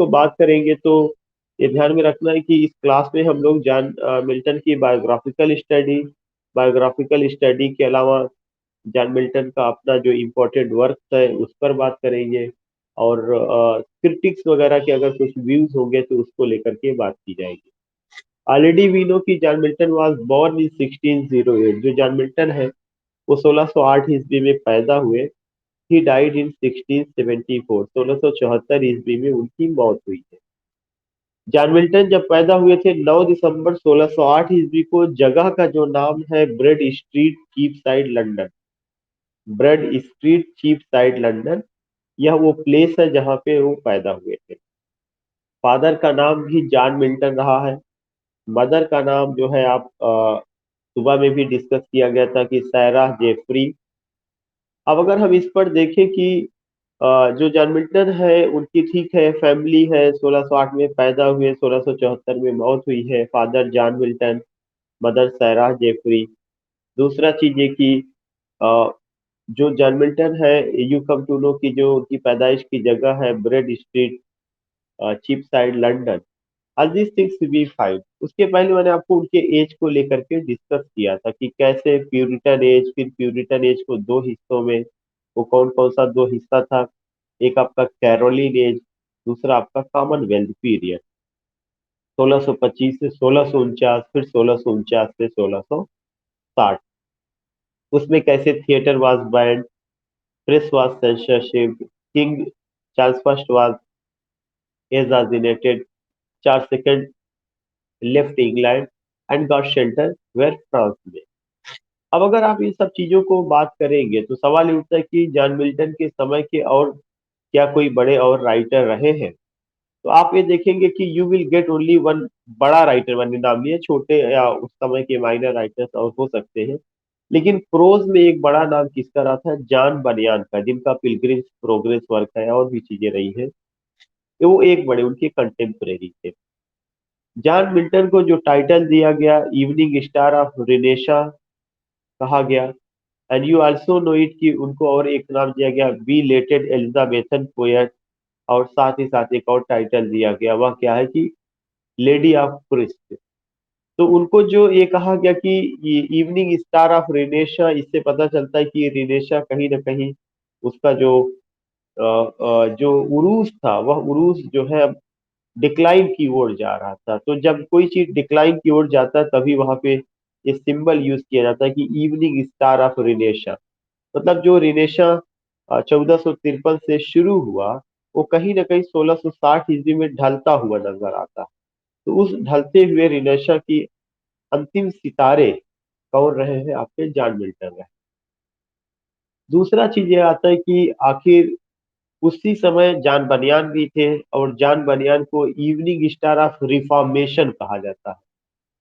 को बात करेंगे तो ये ध्यान में रखना है कि इस क्लास में हम लोग जॉन मिल्टन की बायोग्राफिकल स्टडी के अलावा जॉन मिल्टन का अपना जो इम्पोर्टेंट वर्क है उस पर बात करेंगे, और क्रिटिक्स वगैरह के अगर कुछ व्यूज होंगे तो उसको लेकर के बात की जाएगी। ऑलरेडी वी नो कि John Milton was born in 1608। जो जॉन मिल्टन है वो 1608 ईस्वी में पैदा हुए। He died in 1674। 1674 ईस्वी में उनकी मौत हुई है। जॉन मिल्टन जब पैदा हुए थे 9 दिसंबर 1608 ईस्वी को, जगह का जो नाम है Bread Street Cheapside London. Bread Street Cheapside London, यह वो प्लेस है जहाँ पे वो पैदा हुए थे। फादर का नाम भी जॉन मिल्टन रहा है। मदर का नाम जो है आप सुबह में भी डिस्कस किया गया था कि सैरा जेफरी। अब अगर हम इस पर देखें कि जो जॉन मिल्टन है उनकी ठीक है फैमिली है, 1608 में पैदा हुए, 1674 में मौत हुई है। Father John Milton, mother Sarah Jeffrey. दूसरा चीज ये कि अ, जो जॉन मिल्टन है, यू कम टू नो की जो उनकी पैदाइश की जगह है Bread Street Cheapside London. All this things we find. उसके पहले मैंने आपको उनके एज को लेकर के डिस्कस किया था कि कैसे प्यूरिटन एज, फिर प्यूरिटन एज को दो हिस्सों में, वो कौन कौन सा दो हिस्सा था। एक आपका कैरोलिन एज, दूसरा आपका कॉमनवेल्थ पीरियड 1625 से 1649, फिर 1649 से 1660। उसमें कैसे theatre was banned, press was censorship, king Charles first was assassinated, Charles second left England and got shelter where France में। अब अगर आप इन सब चीजों को बात करेंगे तो सवाल ये उठता है कि जॉन मिल्टन के समय के और क्या कोई बड़े और राइटर रहे हैं। तो आप ये देखेंगे कि you will get only one बड़ा राइटर, मैंने नाम लिया, छोटे या उस समय के माइनर राइटर्स और हो सकते हैं। लेकिन प्रोज में एक बड़ा नाम किसका रहा था? जॉन बनियान का, जिनका पिलग्रिम्स प्रोग्रेस वर्क है और भी चीजें रही है। तो वो एक बड़े उनके कंटेम्परेरी थे। जॉन मिल्टन को जो टाइटल दिया गया इवनिंग स्टार ऑफ रिनेशा कहा गया। And you also know it कि उनको और एक नाम दिया गया बी लेटेड एलिजाबेथन पोएट। और साथ ही साथ एक और टाइटल दिया गया, वह क्या है कि लेडी ऑफ क्रिस्ट। तो उनको जो ये कहा गया कि ये इवनिंग स्टार ऑफ रिनेशा, इससे पता चलता है कि रिनेशा कहीं ना कहीं उसका जो जो उरूज था, वह उरूज जो है डिक्लाइन की ओर जा रहा था। तो जब कोई चीज डिक्लाइन की ओर जाता है तभी वहां पे ये सिंबल यूज किया जाता है कि इवनिंग स्टार ऑफ रिनेशा। मतलब जो रिनेशा 1453 से शुरू हुआ, वो कहीं ना कहीं 1660 ईस्वी में ढलता हुआ नजर आता है। तो उस ढलते हुए रिनेशा की अंतिम सितारे कौन रहे हैं? आपके जॉन मिल्टन रहे। दूसरा चीज ये आता है कि आखिर उसी समय जॉन बनियान भी थे, और जॉन बनियान को इवनिंग स्टार ऑफ रिफॉर्मेशन कहा जाता है।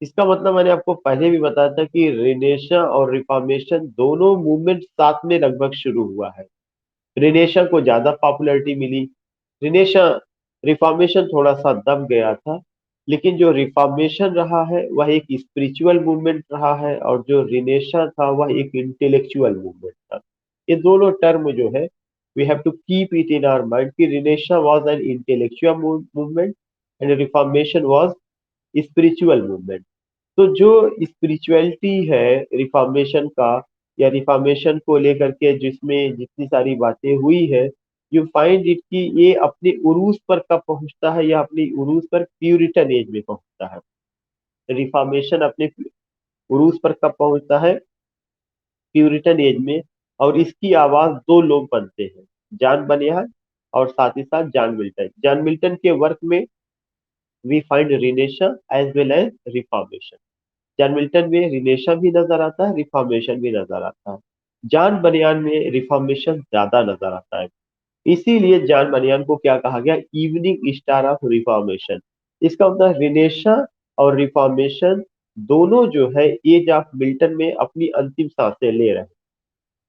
इसका मतलब मैंने आपको पहले भी बताया था कि रिनेशा और रिफॉर्मेशन दोनों मूवमेंट साथ में लगभग शुरू हुआ है। रिनेशा को ज्यादा पॉपुलैरिटी मिली। रिनेशा, रिफॉर्मेशन थोड़ा सा दब गया था। लेकिन जो रिफॉर्मेशन रहा है वह एक स्पिरिचुअल मूवमेंट रहा है, और जो रिनेशा था वह एक इंटेलेक्चुअल मूवमेंट था। ये दोनों टर्म जो है we have to keep it in our mind कि Renaissance was an intellectual movement and Reformation was spiritual movement. तो जो स्पिरिचुअलिटी है रिफॉर्मेशन का, या रिफॉर्मेशन को लेकर के जिसमें जितनी सारी बातें हुई है, यू फाइंड इट कि ये अपने उरूज पर कब पहुंचता है? या अपनी उरूज पर प्यूरिटन एज में पहुंचता है। रिफॉर्मेशन अपने उरूज पर कब पहुंचता है? प्यूरिटन एज में। और इसकी आवाज दो लोग बनते हैं, जॉन बनियान और साथ ही साथ जॉन मिल्टन। जॉन मिल्टन के वर्क में we find Renaissance as well as Reformation. John Milton में रिनेशा भी नजर आता है, रिफॉर्मेशन भी नजर आता है। जॉन बनियान में रिफॉर्मेशन ज्यादा नजर आता है। इसीलिए जॉन बनियान को क्या कहा गया? Evening star of reformation. इसका मतलब रिनेशा और रिफॉर्मेशन दोनों जो है एज ऑफ मिल्टन में अपनी अंतिम सांसें ले रहे हैं।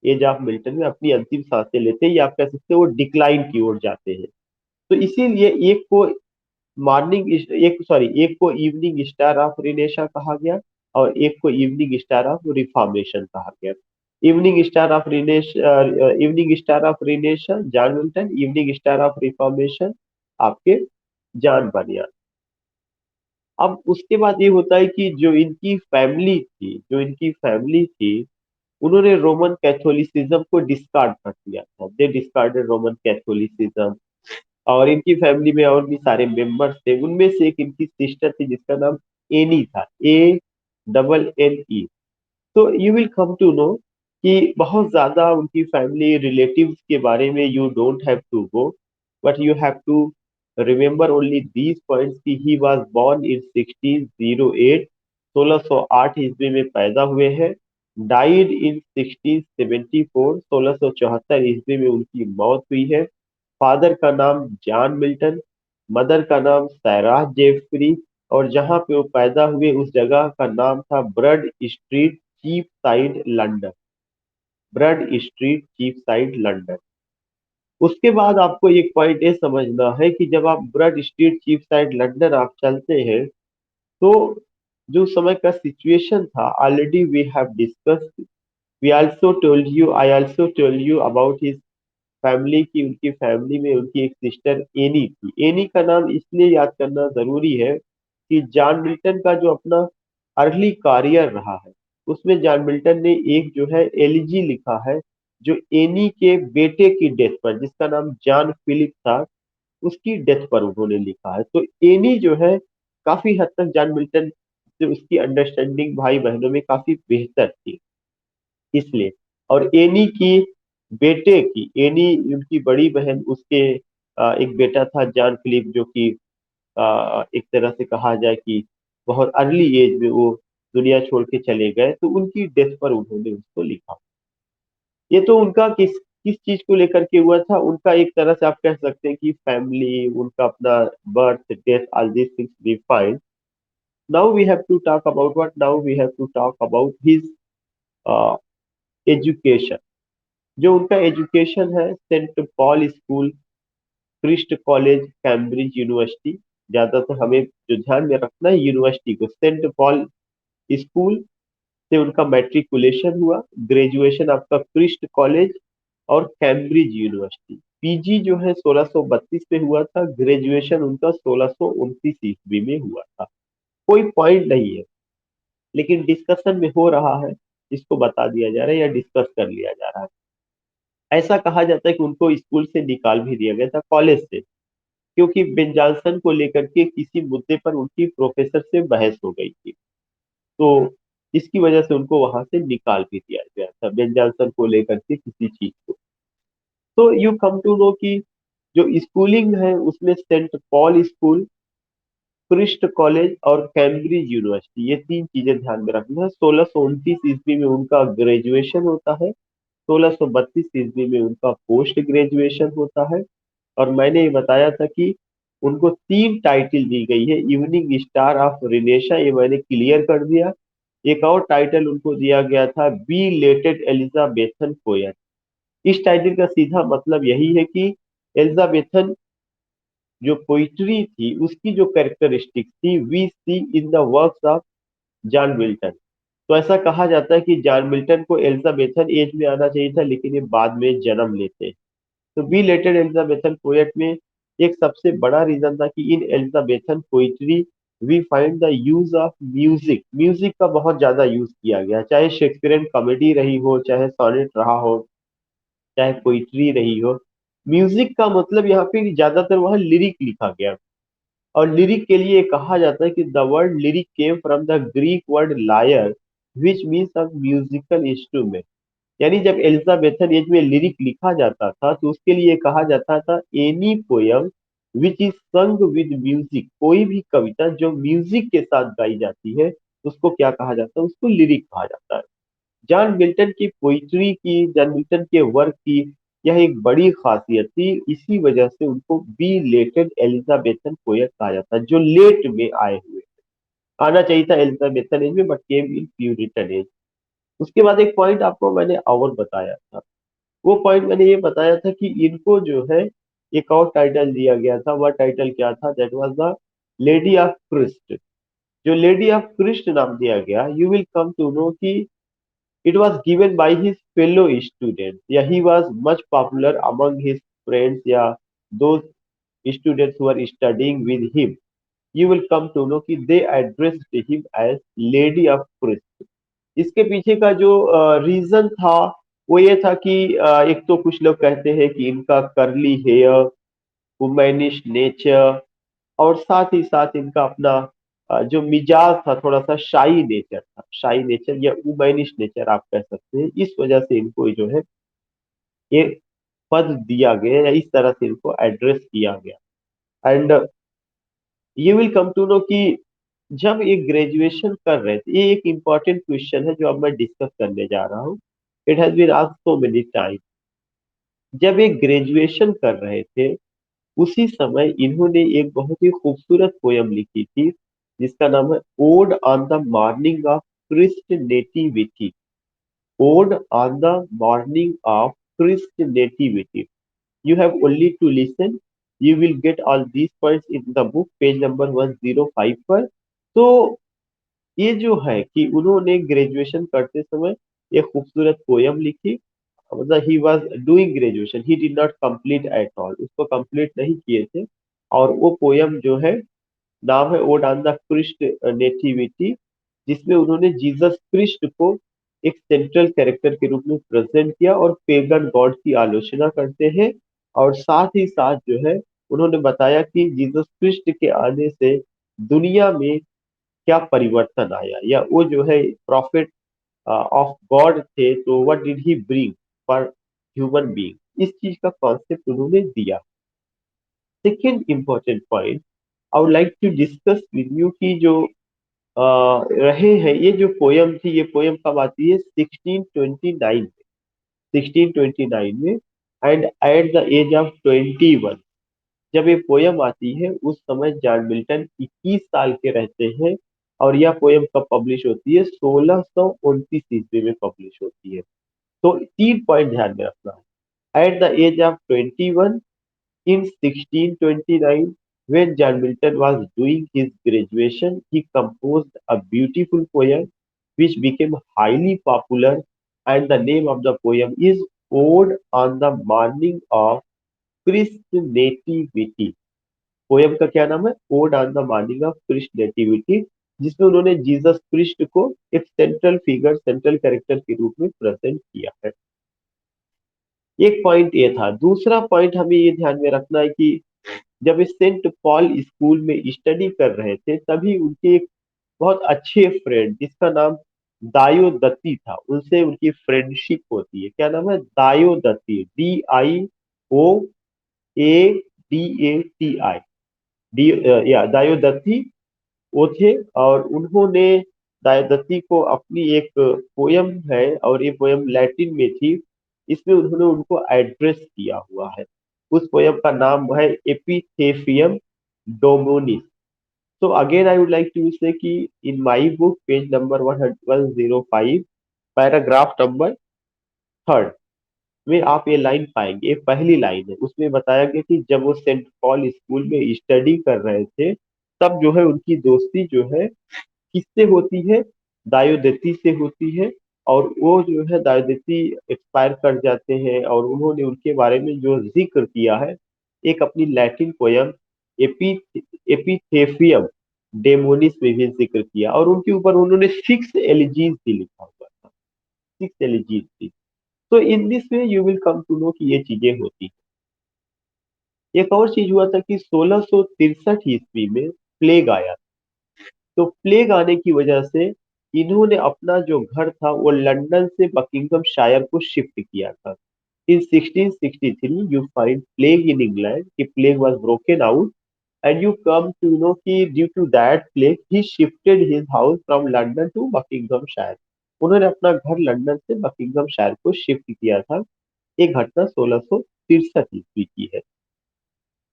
एज ऑफ मिल्टन में अपनी अंतिम सांसें लेते हैं, या आप कह सकते हैं वो डिक्लाइन की ओर जाते हैं। तो इसीलिए एक को एक को इवनिंग स्टार ऑफ रिनेशा कहा गया, और एक को इवनिंग स्टार ऑफ रिफॉर्मेशन कहा गया। Evening star of Renaissance John Milton, evening star of Reformation आपके जॉन बनियान। अब उसके बाद ये होता है कि जो इनकी फैमिली थी उन्होंने रोमन कैथोलिसिज्म को डिस्कार्ड कर दिया था। दे डिस्कार्डेड रोमन कैथोलिसिज्म। और इनकी फैमिली में और भी सारे मेंबर्स थे, उनमें से एक इनकी सिस्टर थी जिसका नाम एनी था, ANNE। तो you will come to know कि बहुत ज्यादा उनकी फैमिली रिलेटिव्स के बारे में you don't have to go, but you have to remember only these points कि ही वाज बोर्न इन 1608, 1608 ईस्वी में पैदा हुए हैं। डाइड इन 1674, 1674 ईस्वी में उनकी मौत हुई है। फादर का नाम जॉन मिल्टन, मदर का नाम सैराह जेफरी, और जहां पे वो पैदा हुए उस जगह का नाम था Bread Street, Cheapside, London. Bread Street, Cheapside, London. उसके बाद आपको एक पॉइंट ये समझना है कि जब आप Bread Street, Cheapside, London आप चलते हैं, तो जो समय का सिचुएशन था already we have discussed. We also told you I also told you about his family की। उनकी फैमिली में उनकी एक सिस्टर एनी थी। एनी का नाम इसलिए याद करना जरूरी है कि जॉन मिल्टन का जो अपना अर्ली करियर रहा है उसमें जॉन मिल्टन ने एक जो है एलिजी लिखा है, जो एनी के बेटे की डेथ पर, जिसका नाम जॉन फिलिप था, उसकी डेथ पर उन्होंने लिखा है। तो एनी जो है काफी हद तक जॉन मिल्टन से उसकी अंडरस्टैंडिंग भाई बहनों में काफी बेहतर थी, इसलिए। और एनी की बेटे की, एनी उनकी बड़ी बहन, उसके एक बेटा था जॉन फिलिप, जो कि एक तरह से कहा जाए कि बहुत अर्ली एज में वो दुनिया छोड़ के चले गए, तो उनकी डेथ पर उन्होंने उसको लिखा। ये तो उनका किस किस चीज को लेकर के हुआ था, उनका एक तरह से आप कह सकते हैं कि फैमिली, उनका अपना birth, death, all this things we find. Now we have to talk about what, now we have to talk about his education. जो उनका एजुकेशन है, Saint Paul school, Christ college, Cambridge university. ज्यादातर हमें जो ध्यान में रखना है यूनिवर्सिटी को, सेंट पॉल स्कूल से उनका मैट्रिकुलेशन हुआ। ग्रेजुएशन आपका क्रिस्ट कॉलेज और कैम्ब्रिज यूनिवर्सिटी। पीजी जो है 1632 में हुआ था, ग्रेजुएशन उनका 1629 ईस्वी में हुआ था। कोई पॉइंट नहीं है, लेकिन डिस्कशन में हो रहा है, इसको बता दिया जा रहा है या डिस्कस कर लिया जा रहा है। ऐसा कहा जाता है कि उनको स्कूल से निकाल भी दिया गया था, कॉलेज से, क्योंकि बेन जॉनसन को लेकर के किसी मुद्दे पर उनकी प्रोफेसर से बहस हो गई थी। तो इसकी वजह से उनको वहां से निकाल भी दिया गया था, बेन जॉनसन को लेकर के किसी चीज को। तो यू कम टू नो कि जो स्कूलिंग है उसमें Saint Paul school, Christ college और कैम्ब्रिज यूनिवर्सिटी, ये तीन चीजें ध्यान में रखना है। 1629 ईस्वी में उनका ग्रेजुएशन होता है, 1632 ईस्वी में उनका पोस्ट ग्रेजुएशन होता है। और मैंने ये बताया था कि उनको तीन टाइटल दी गई है, इवनिंग स्टार ऑफ रिनेशा, ये मैंने क्लियर कर दिया। एक और टाइटल उनको दिया गया था, बी लेटेड एलिजाबेथन पोएट। इस टाइटल का सीधा मतलब यही है कि एलिजाबेथन जो पोइट्री थी उसकी जो कैरेक्टरिस्टिक थी, we see in the works of John Milton. तो ऐसा कहा जाता है कि जॉन मिल्टन को एलिजाबेथन एज में आना चाहिए था, लेकिन ये बाद में जन्म लेते हैं। तो बी लेटेड एलिजाबेथन पोएट में एक सबसे बड़ा रीजन था कि in Elizabethan poetry we find the use of music. Music का बहुत ज्यादा यूज किया गया, चाहे शेक्सपियन कॉमेडी रही हो, चाहे सॉनेट रहा हो, चाहे पोइट्री रही हो। म्यूजिक का मतलब यहाँ पे ज्यादातर वहाँ लिरिक लिखा गया। और लिरिक के लिए कहा जाता है कि the word lyric came from the Greek word lyre, which means a musical instrument. यानी जब एलिजाबेथन एज में लिरिक लिखा जाता था तो उसके लिए कहा जाता था एनी पोयम विच इज संग विद म्यूजिक। कोई भी कविता जो म्यूजिक के साथ गाई जाती है उसको क्या कहा जाता है, उसको लिरिक कहा जाता है। जॉन मिल्टन की पोइट्री की, जॉन मिल्टन के वर्क की यह एक बड़ी खासियत थी, इसी वजह से उनको बी लेटेड एलिजाबेथन पोएट कहा जाता है, जो लेट में आए हुए। आना चाहिए था एलिजाबेथन एज में, but came in Puritan age. उसके बाद एक पॉइंट आपको मैंने और बताया था, वो पॉइंट मैंने ये बताया था कि इनको जो है एक और टाइटल दिया गया था। वह टाइटल क्या था? That was the lady of Christ. जो लेडी ऑफ क्रिस्ट नाम दिया गया, you will come to know कि it was given by his fellow student, या he was much popular among his friends, या दोस्त students who are studying with him, you will come to know कि they addressed him as lady of Christ. इसके पीछे का जो reason था वो ये था कि एक तो कुछ लोग कहते हैं कि इनका कर्ली हेयर, वुमेनिश नेचर, और साथ ही साथ इनका अपना जो मिजाज था थोड़ा सा शाई नेचर था, शाई नेचर या वुमेनिश नेचर आप कह सकते हैं, इस वजह से इनको जो है ये पद दिया गया या इस तरह से इनको एड्रेस किया गया। And you will come to know कि जब ये ग्रेजुएशन कर रहे थे, ये एक इंपॉर्टेंट क्वेश्चन है जो अब मैं डिस्कस करने जा रहा हूँ। It has been asked so many time. जब ये ग्रेजुएशन कर रहे थे उसी समय इन्होंने एक बहुत ही खूबसूरत पोयम लिखी थी जिसका नाम है ode on the morning of Christ nativity. Ode on the morning of Christ nativity. You have only to listen. You will get all these points in the book, page number 105 पर। तो ये जो है कि उन्होंने ग्रेजुएशन करते समय एक खूबसूरत पोयम लिखी। मतलब he was doing graduation, he did not complete at all, उसको कंप्लीट नहीं किए थे। और वो पोयम जो है नाम है ode on the Christ nativity, जिसमें उन्होंने जीसस क्रिस्ट को एक सेंट्रल कैरेक्टर के रूप में प्रेजेंट किया और पेगन गॉड की आलोचना करते हैं। और साथ ही साथ जो है उन्होंने बताया कि जीसस क्रिस्ट के आने से दुनिया में क्या परिवर्तन आया, या वो जो है प्रॉफिट ऑफ गॉड थे, तो what did he bring for human being, इस चीज का कॉन्सेप्ट उन्होंने दिया। Second important point I would like to discuss with you की जो रहे हैं ये जो पोयम थी, ये पोयम कब आती है 1629 में। 1629 में। And at the age of 21, जब ये पोयम आती है उस समय जॉन मिल्टन 21 साल के रहते हैं। और यह पोयम कब पब्लिश होती है 1629 ईस्वी में पब्लिश होती है। तो 3 पॉइंट ध्यान में रखना है। At the age of 21 in 1629, when John Milton was doing his graduation, he composed a beautiful poem which became highly popular, and the name of the poem is Ode on the Morning of Christ Nativity। Poem का क्या नाम है? Ode on the morning of Christ nativity, जिसमें उन्होंने Jesus Christ को एक central figure, central character के रूप में प्रेजेंट किया है। एक पॉइंट ये था। दूसरा पॉइंट हमें ये ध्यान में रखना है कि जब वे सेंट पॉल स्कूल में स्टडी कर रहे थे तभी उनके एक बहुत अच्छे फ्रेंड जिसका नाम दायो दत्ती था, उनसे उनकी फ्रेंडशिप होती है। क्या नाम है? दायो दत्ती, DIOADATI, डी या दायो दत्ती वो थे। और उन्होंने दायोदत्ती को अपनी एक पोयम है, और ये पोयम लैटिन में थी, इसमें उन्होंने उनको एड्रेस किया हुआ है। उस पोयम का नाम है एपिथेफियम डोमोनिस। तो again I would like to say कि in my book page number 105, paragraph number 3 में आप ये लाइन पाएंगे। ये पहली लाइन है, उसमें बताया गया कि जब वो सेंट पॉल स्कूल में स्टडी कर रहे थे तब जो है उनकी दोस्ती जो है किससे होती है? दायोदत्ती से होती है। और वो जो है दायोदत्ती एक्सपायर कर जाते हैं और उन्होंने उनके बारे में जो जिक्र किया है एक अपनी लैटिन पोयम एपी एपिथेफियम डेमोनिस में भी जिक्र किया, और उनके ऊपर उन्होंने 6 एलिजीज भी लिखा हुआ था। 6 एलिजीज थी। तो in this way you will come to know कि ये चीजें होती हैं। एक और चीज हुआ था कि 1663 ईस्वी में प्लेग आया। तो प्लेग आने की वजह से इन्होंने अपना जो घर था वो लंदन से बकिंगम शायर को शिफ्ट किया था। In 1663 you find plague in England, कि plague was broken out, and you come to know कि due to that plague he shifted his house from London to Buckinghamshire. उन्होंने अपना घर लंदन से बकिंगम शायर को शिफ्ट किया था। एक घटना 1663 ईस्वी की है।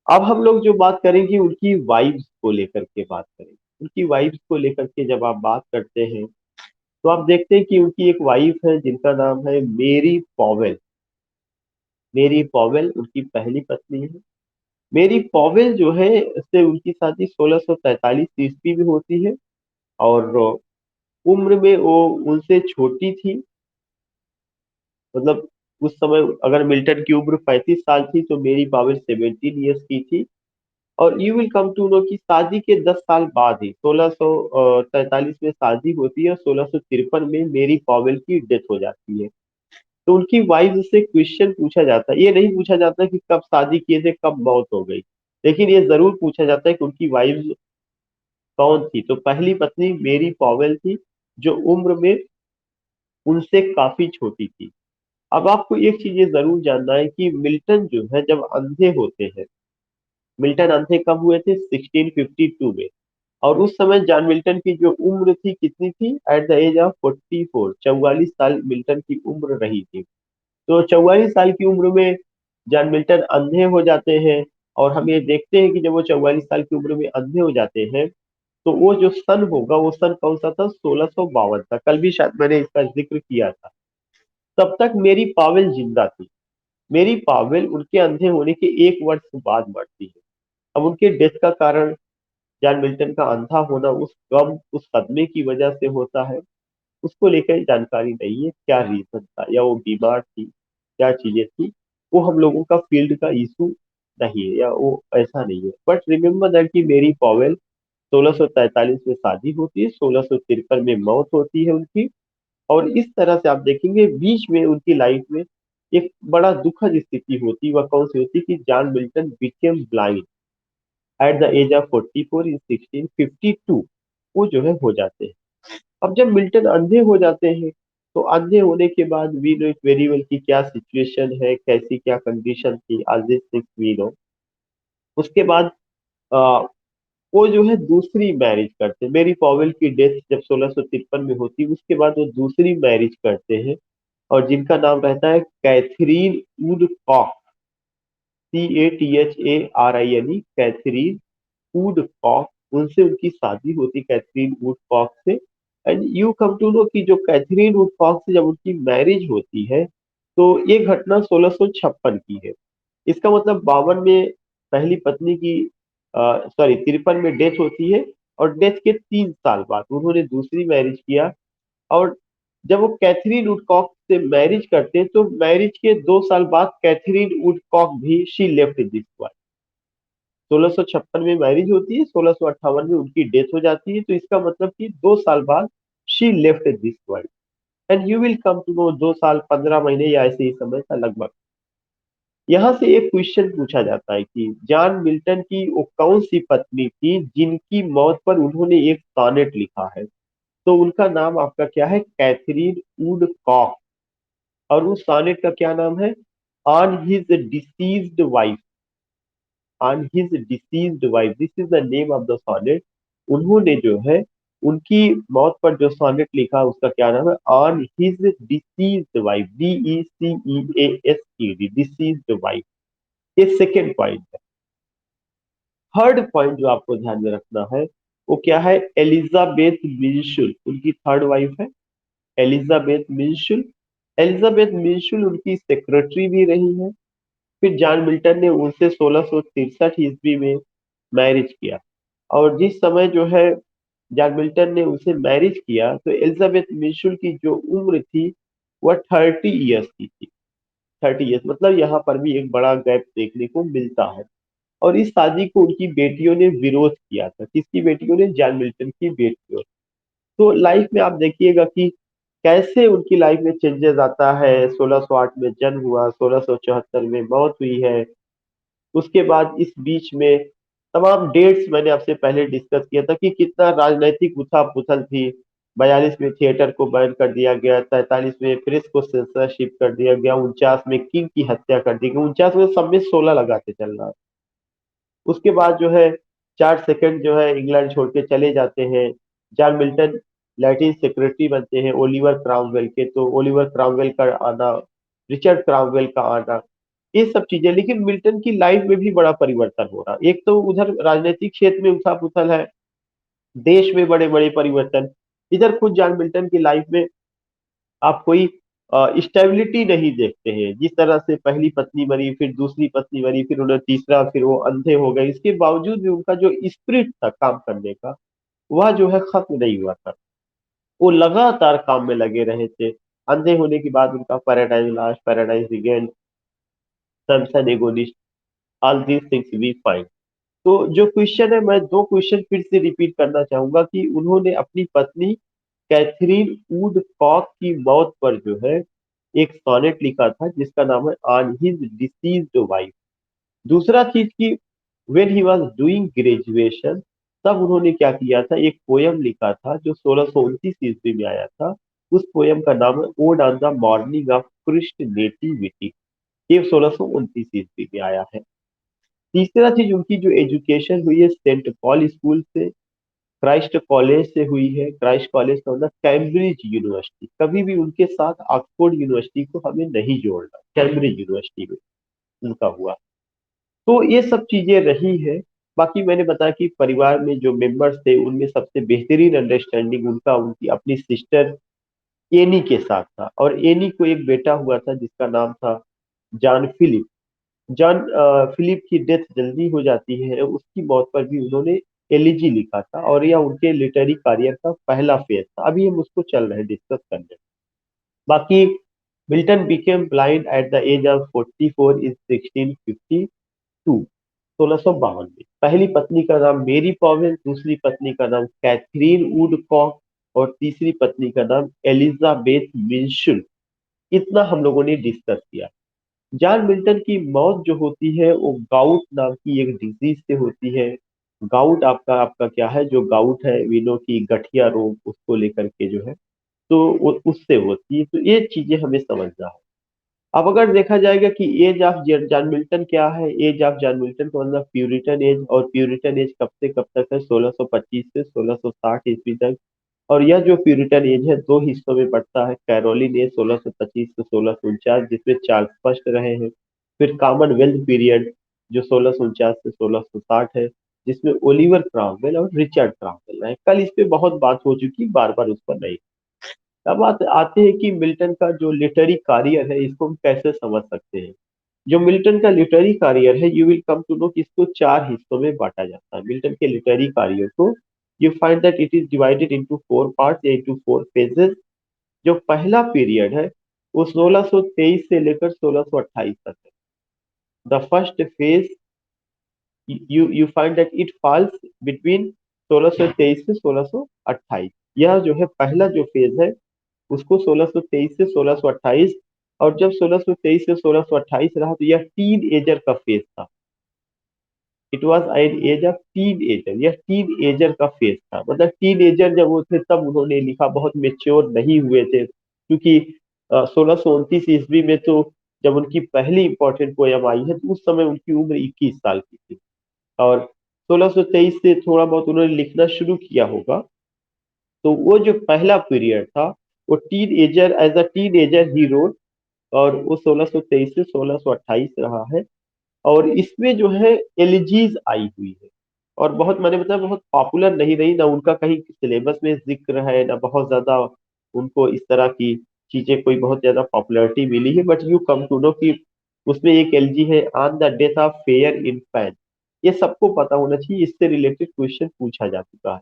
अब हम लोग जो बात करेंगे उनकी वाइब्स को लेकर के बात करेंगे। उनकी वाइब्स को लेकर के जब आप बात करते हैं तो आप देखते हैं कि उनकी एक वाइफ है जिनका नाम है मेरी पॉवेल। मेरी पॉवेल उनकी पहली पत्नी है। मेरी पॉवेल जो है से उनकी शादी 1643 ईस्वी में होती है। और उम्र में वो उनसे छोटी थी। मतलब उस समय अगर मिल्टन की उम्र 35 साल थी तो मेरी पॉवेल 17 ईयर्स की थी। और you will come to know कि शादी के 10 साल बाद ही 1643 में शादी होती है और 1653 में मेरी पॉवेल की डेथ हो जाती है। तो उनकी वाइफ से क्वेश्चन पूछा जाता है, ये नहीं पूछा जाता कि कब शादी किए थे, कब मौत हो गई, लेकिन ये जरूर पूछा जाता है कि उनकी वाइफ कौन थी। तो पहली पत्नी मेरी पॉवेल थी, जो उम्र में उनसे काफी छोटी थी। अब आपको एक चीज ये जरूर जानना है कि मिल्टन जो है जब अंधे होते हैं, मिल्टन अंधे कब हुए थे? 1652 में। और उस समय जॉन मिल्टन की जो उम्र थी कितनी थी? एट द एज ऑफ 44, 44 साल मिल्टन की उम्र रही थी। तो 44 साल की उम्र में जॉन मिल्टन अंधे हो जाते हैं। और हम ये देखते हैं कि जब वो 44 साल की उम्र में अंधे हो जाते हैं, तो वो जो सन होगा वो सन कौन सा था? 1652 था। कल भी शायद मैंने इसका जिक्र किया था। तब तक मेरी पावेल जिंदा थी। मेरी पावेल उनके अंधे होने के 1 वर्ष बाद मरती है। अब उनके डेथ का कारण जॉन मिल्टन का अंधा होना उस गम, उस सदमे की वजह से होता है, उसको लेकर जानकारी नहीं है क्या रीजन था, या वो बीमार थी, क्या चीजें थी, वो हम लोगों का फील्ड का इशू नहीं है, या वो ऐसा नहीं है। बट रिमेम्बर दैट कि मेरी पॉवेल 1643 में शादी होती है, 1653 में मौत होती है उनकी। और इस तरह से आप देखेंगे बीच में उनकी लाइफ में एक बड़ा दुखद स्थिति होती है। वह कौन सी होती है? कि John Milton became blind at the age of 44 in 1652। वो जो है हो जाते हैं। अब जब मिल्टन अंधे हो जाते हैं, तो अंधे होने के बाद we know it very well कि क्या सिचुएशन है, कैसी क्या कंडीशन थी, आज दिस थिंग्स वी नो। उसके बाद अ, वो जो है दूसरी मैरिज करते हैं। मेरी पॉवेल की डेथ जब 1653 में होती है, उसके बाद वो दूसरी मैरिज करते हैं, और जिनका नाम रहता है Catherine Woodcock, CATHARINE, Catherine Woodcock. उनसे उनकी शादी होती कैथरीन वुडकॉक से। And you come to know कि जो कैथरीन वुडकॉक से जब उनकी मैरिज होती है, तो ये घटना 1656 की है। इसका मतलब 52 में पहली पत्नी की, सॉरी 53 में डेथ होती है, और डेथ के 3 साल बाद उन्होंने दूसरी मैरिज किया। और जब वो कैथरीन वुडकॉक से मैरिज करते हैं, तो मैरिज के 2 साल बाद कैथरीन वुडकॉक भी शी लेफ्ट दिस वर्ल्ड। 1656 में मैरिज होती है, 1658 में उनकी डेथ हो जाती है। तो इसका मतलब कि 2 साल बाद she left this world. And you will come to know 2 साल 15 महीने या ऐसे ही समय था लगभग। यहाँ से एक क्वेश्चन पूछा जाता है कि जॉन मिल्टन की वो कौन सी पत्नी थी जिनकी मौत पर उन्होंने एक सोनेट लिखा है? तो उनका नाम आपका क्या है? Catherine Woodcock. और उस सोनेट का क्या नाम है? On his deceased wife. On his deceased wife, this is the name of the sonnet. उन्होंने जो है उनकी मौत पर जो सोनेट लिखा उसका क्या नाम है? On his deceased wife, DECEASED, deceased wife. ये सेकेंड पॉइंट है। थर्ड पॉइंट जो आपको ध्यान में रखना है वो क्या है? एलिजाबेथ मिंशुल उनकी थर्ड वाइफ है। एलिजाबेथ मिंशुल। एलिजाबेथ मिंशुल उनकी सेक्रेटरी भी रही है। फिर जॉन मिल्टन ने उनसे 1663 ईस्वी में मैरिज किया। और जिस समय जो है जॉन मिल्टन ने उनसे मैरिज किया, तो एलिजाबेथ मिंशुल की जो उम्र थी वह 30 ईयर्स की थी। 30 ईयर्स, मतलब यहाँ पर भी एक बड़ा गैप देखने को मिलता है। और इस शादी को उनकी बेटियों ने विरोध किया था। किसकी बेटियों ने? जॉन मिल्टन की बेटियों। तो लाइफ में आप देखिएगा कि कैसे उनकी लाइफ में चेंजेस आता है। 1608 में जन्म हुआ, 1674 में मौत हुई है। उसके बाद इस बीच में तमाम डेट्स मैंने आपसे पहले डिस्कस किया था कि कितना राजनीतिक उथल पुथल थी। 42 में थिएटर को बैन कर दिया गया, 43 में प्रेस को सेंसरशिप कर दिया गया, 49 में किंग की हत्या कर दी गई, 49 में सब में 16 लगा के चल रहा। उसके बाद जो है चार्ल्स सेकंड जो है इंग्लैंड छोड़ के चले जाते हैं। जॉन मिल्टन लैटिन सेक्रेटरी बनते हैं ओलिवर क्रामवेल के। तो ओलिवर क्रामवेल का आना, रिचर्ड क्रामवेल का आना, ये सब चीजें। लेकिन मिल्टन की लाइफ में भी बड़ा परिवर्तन हो रहा। एक तो उधर राजनीतिक क्षेत्र में उथल पुथल है, देश में बड़े बड़े परिवर्तन। इधर खुद जॉन मिल्टन की लाइफ में आप कोई स्टेबिलिटी नहीं देखते हैं। जिस तरह से पहली पत्नी मरी, फिर दूसरी पत्नी मरी, फिर उन्हें तीसरा, फिर वो अंधे हो गए, इसके बावजूद भी उनका जो स्पिरिट था काम करने का, वह जो है खत्म नहीं हुआ था। वो लगातार काम में लगे रहे थे। अंधे होने के बाद उनका Paradise Lost, Paradise Regain, Samson Agonist, all these things we find. तो जो क्वेश्चन है, मैं दो क्वेश्चन फिर से रिपीट करना चाहूंगा कि उन्होंने अपनी पत्नी कैथरीन वुड कॉक की मौत पर जो है एक सोनेट लिखा था जिसका नाम है ऑन हिज डिसीज्ड वाइफ। दूसरा चीज की when he was doing graduation, तब उन्होंने क्या किया था, एक पोयम लिखा था जो 1629 ईस्वी में आया था। उस पोयम का नाम है ode on the morning of Christ nativity. ये 1629 ईस्वी में आया है। तीसरा चीज, उनकी जो एजुकेशन हुई है सेंट पॉल स्कूल से, क्राइस्ट कॉलेज से हुई है। क्राइस्ट कॉलेज का मतलब कैम्ब्रिज यूनिवर्सिटी, कभी भी उनके साथ ऑक्सफोर्ड यूनिवर्सिटी को हमें नहीं जोड़ना, कैम्ब्रिज यूनिवर्सिटी में उनका हुआ। तो ये सब चीजें रही है। बाकी मैंने बताया कि परिवार में जो मेंबर्स थे उनमें सबसे बेहतरीन अंडरस्टैंडिंग उनका उनकी अपनी सिस्टर एनी के साथ था, और एनी को एक बेटा हुआ था जिसका नाम था जॉन फिलिप। जॉन फिलिप की डेथ जल्दी हो जाती है, उसकी मौत पर भी उन्होंने एलिजी लिखा था, और यह उनके लिटरेरी करियर का पहला फेज था। अभी हम उसको चल रहे हैं डिस्कस करने। बाकी Milton became blind at the age of 44 in 1652, 1652 में। पहली पत्नी का नाम मेरी पॉवेल, दूसरी पत्नी का नाम कैथरीन वुडकॉक, और तीसरी पत्नी का नाम एलिजाबेथ मिंशुल। इतना हम लोगों ने डिस्कस किया। जॉन मिल्टन की मौत जो होती है वो गाउट नाम की एक डिजीज से होती है। गाउट आपका आपका क्या है, जो गाउट है विनो की गठिया रोग, उसको लेकर के जो है, तो उससे होती है। तो ये चीजें हमें समझना है। अब अगर देखा जाएगा कि एज ऑफ जॉन मिल्टन क्या है, एज ऑफ जॉन मिल्टन का मतलब प्यूरिटन एज, और प्यूरिटन एज कब से कब तक है, 1625 से 1660 ईस्वी तक। और यह जो प्यूरिटन एज है दो हिस्सों में बढ़ता है। कैरोलिन एज 1625 से 1649, जिसमें चार्ल्स फर्स्ट रहे हैं। फिर कॉमनवेल्थ पीरियड जो 1649 से 1660 है, जिसमें ओलिवर क्रामवेल और रिचर्ड क्रामवेल रहे। कल इस पे बहुत बात हो चुकी, बार बार उस पर नहीं। अब आते हैं कि मिल्टन का जो लिटरेरी करियर है इसको हम कैसे समझ सकते हैं। जो मिल्टन का लिटरेरी करियर है, you will come to know कि इसको चार हिस्सों में बांटा जाता है। मिल्टन के लिटरेरी करियर को you find that it is divided into four parts या इनटू फोर फेजेस। जो पहला पीरियड है वो 1623 से लेकर 1628 तक है। The first phase, you find that it falls between 1623 से 1628। यह जो है पहला जो फेज है उसको 1623 से 1628, और जब 1623 से 1628 रहा तो यह टीन एजर का फेज था। It was an age of teenager, यह टीन एजर का फेज था। मतलब टीन एजर जब वो थे तब उन्होंने लिखा, बहुत मेच्योर नहीं हुए थे, क्योंकि 1629 ईस्वी में तो जब उनकी पहली इंपॉर्टेंट पोयम आई है तो उस समय उनकी उम्र 21 साल की थी। और 1623 से थोड़ा बहुत उन्होंने लिखना शुरू किया होगा। तो वो जो पहला पीरियड था वो teenager, as a teenager he wrote, और वो 1623 से 1628 रहा है। और इसमें जो है एलिजीज आई हुई है, और बहुत, मैंने बताया, बहुत पॉपुलर नहीं रही, ना उनका कहीं सिलेबस में जिक्र है, ना बहुत ज्यादा उनको इस तरह की चीजें कोई बहुत ज्यादा पॉपुलैरिटी मिली है। But you come to know कि उसमें एक एलजी है on the death of fair infant. ये सबको पता होना चाहिए, इससे रिलेटेड क्वेश्चन पूछा जा चुका है।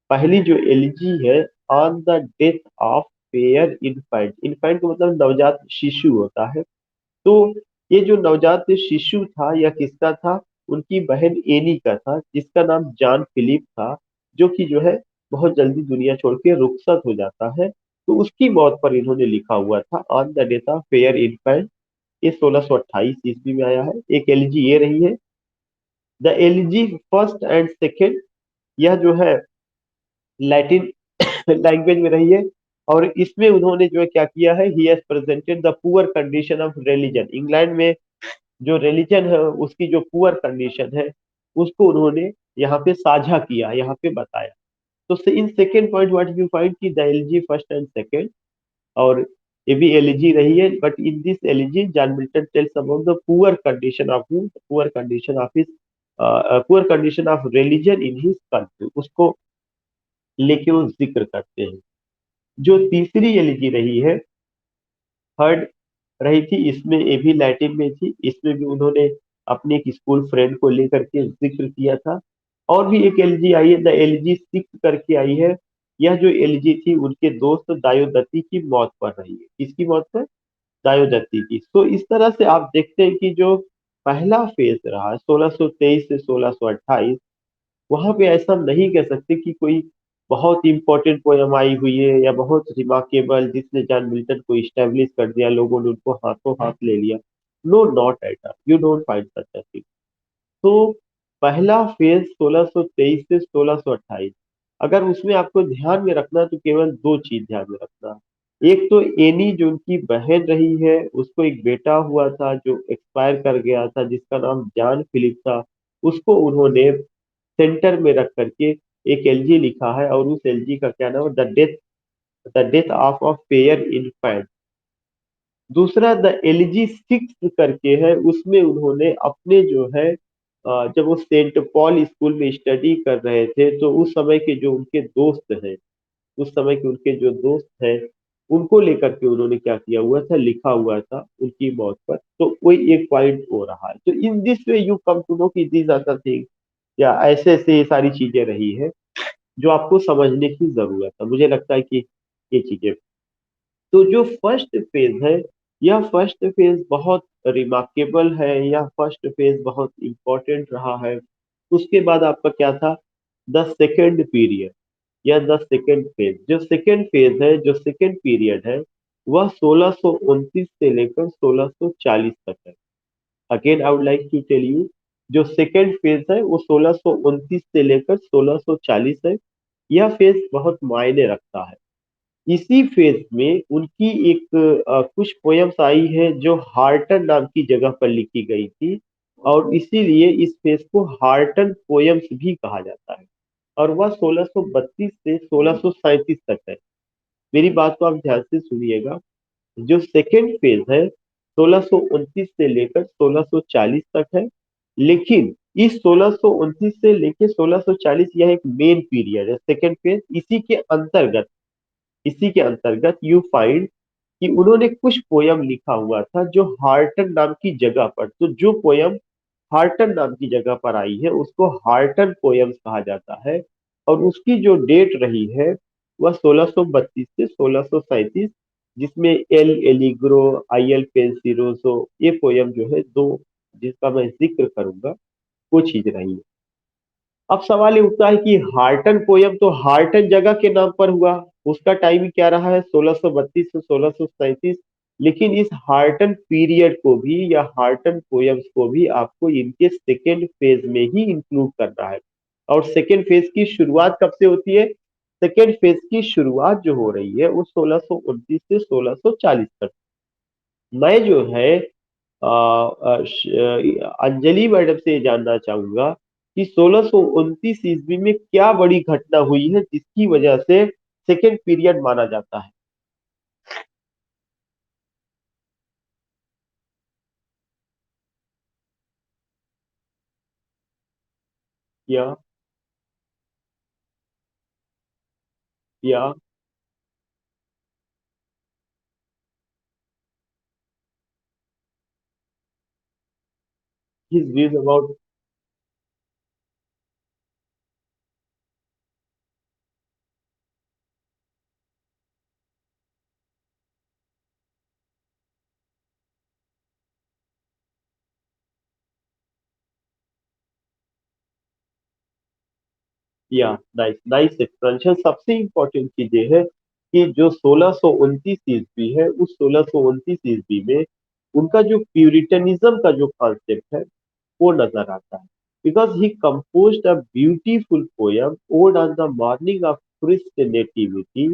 पहली जो एलजी है on the death of fair infant, infant का मतलब नवजात शिशु होता है। तो ये जो नवजात शिशु था यह किसका था, उनकी बहन एनी का था, जिसका नाम जॉन फिलिप था, जो कि जो है बहुत जल्दी दुनिया छोड़ के रुखसत हो जाता है। तो उसकी मौत पर इन्होंने लिखा हुआ था on the death of fair infant. ये 1628 ईस्वी में आया है। एक एलजी ये रही है। The elegy first and second, यह जो है लैटिन लैंग्वेज में रही है। और इसमें उन्होंने जो है क्या किया है, he has presented the poor condition of religion. England में जो रिलीजन है उसकी जो पुअर कंडीशन है उसको उन्होंने यहाँ पे साझा किया, यहाँ पे बताया। तो in second point what you find की the elegy first and second, और ये भी एलजी रही है। But in this elegy John Milton tells about the poor condition of poor condition of his poor condition of religion in his country, उसको लेके वो जिक्र करते हैं। जो तीसरी एलजी रही है, थर्ड रही थी, इसमें ये भी लैटिन में थी। इसमें भी उन्होंने अपने एक स्कूल फ्रेंड को लेकर के जिक्र किया था। और भी एक एलजी आई है, द एलजी सिक्स करके आई है। यह जो एलजी थी उनके दोस्त दायोदत्ती की मौत पर रही है। किसकी मौत पर, दायोदत्ती की। तो इस तरह से आप देखते हैं कि जो पहला फेज रहा 1623 से 1628, वहां पे ऐसा नहीं कह सकते कि कोई बहुत इंपॉर्टेंट पोयम आई हुई है या बहुत रिमार्केबल जिसने जॉन मिल्टन को इस्टेब्लिश कर दिया, लोगों ने उनको हाथों हाथ ले लिया। No, not at all, you don't find such a thing. तो पहला फेज 1623 से 1628, अगर उसमें आपको ध्यान में रखना है, तो केवल दो चीज ध्यान में रखना। एक तो एनी जो उनकी बहन रही है, उसको एक बेटा हुआ था जो एक्सपायर कर गया था, जिसका नाम जॉन फिलिप था। उसको उन्होंने सेंटर में रख करके एक एलजी लिखा है, और उस एलजी का क्या नाम है, the death of a fair infant. दूसरा द एलजी सिक्स करके है, उसमें उन्होंने अपने जो है जब वो सेंट पॉल स्कूल में स्टडी कर रहे थे, तो उस समय के जो उनके दोस्त हैं, उस समय के उनके जो दोस्त हैं, उनको लेकर के उन्होंने क्या किया हुआ था, लिखा हुआ था उनकी मौत पर। तो वही एक पॉइंट हो रहा है। तो in this way you come to know कि दीज आर द थिंग, या ऐसे ऐसे ये सारी चीजें रही है जो आपको समझने की जरूरत है। मुझे लगता है कि ये चीजें, तो जो फर्स्ट फेज है, यह फर्स्ट फेज बहुत रिमार्केबल है, यह फर्स्ट फेज बहुत इंपॉर्टेंट रहा है। उसके बाद आपका क्या था, द सेकेंड पीरियड या द सेकेंड फेज। जो सेकेंड फेज है, जो सेकेंड पीरियड है, वह 1629 से लेकर 1640 तक है। Again I would like to tell you, जो सेकेंड फेज है वो 1629 से लेकर 1640 है। यह फेज बहुत मायने रखता है। इसी फेज में उनकी एक कुछ पोयम्स आई है जो हार्टन नाम की जगह पर लिखी गई थी, और इसीलिए इस फेज को हार्टन पोयम्स भी कहा जाता है। और वह 1632 से 1637 तक है। मेरी बात को आप ध्यान से सुनिएगा। जो सेकेंड फेज है 1629 से लेकर 1640 तक है, लेकिन इस 1629 से लेकर 1640 यह एक मेन पीरियड है, सेकेंड फेज। इसी के अंतर्गत यू फाइंड कि उन्होंने कुछ पोयम लिखा हुआ था जो हार्टन नाम की जगह पर, तो जो पोयम हार्टन नाम की जगह पर आई है उसको हार्टन पोयम्स कहा जाता है। और उसकी जो डेट रही है वह 1632 से 1637, जिसमें एल एलिग्रो, आई एल पेंसिरोसो, ये पोयम जो है दो, जिसका मैं जिक्र करूंगा, वो चीज रही है। अब सवाल ये उठता है कि हार्टन पोयम तो हार्टन जगह के नाम पर हुआ, उसका टाइम क्या रहा है 1632 से 1637। लेकिन इस हार्टन पीरियड को भी या हार्टन पोयम्स को भी आपको इनके सेकेंड फेज में ही इंक्लूड करना है। और सेकेंड फेज की शुरुआत कब से होती है? सेकेंड फेज की शुरुआत जो हो रही है वो 1629 से 1640 तक। मैं जो है अंजलि मैडम से जानना चाहूंगा कि 1629 ईस्वी में क्या बड़ी घटना हुई है जिसकी वजह से सेकेंड पीरियड माना जाता है। या या हिज व्यूज अबाउट। या नाइस नाइस एक्सप्लेनेशन। सबसे इंपॉर्टेंट चीज ये है कि जो 1629 ईस्वी है, उस 1629 ईस्वी में उनका जो प्यूरिटनिज्म का जो कॉन्सेप्ट है वो नजर आता है। Because he composed a beautiful poem ode on the morning of Christ nativity,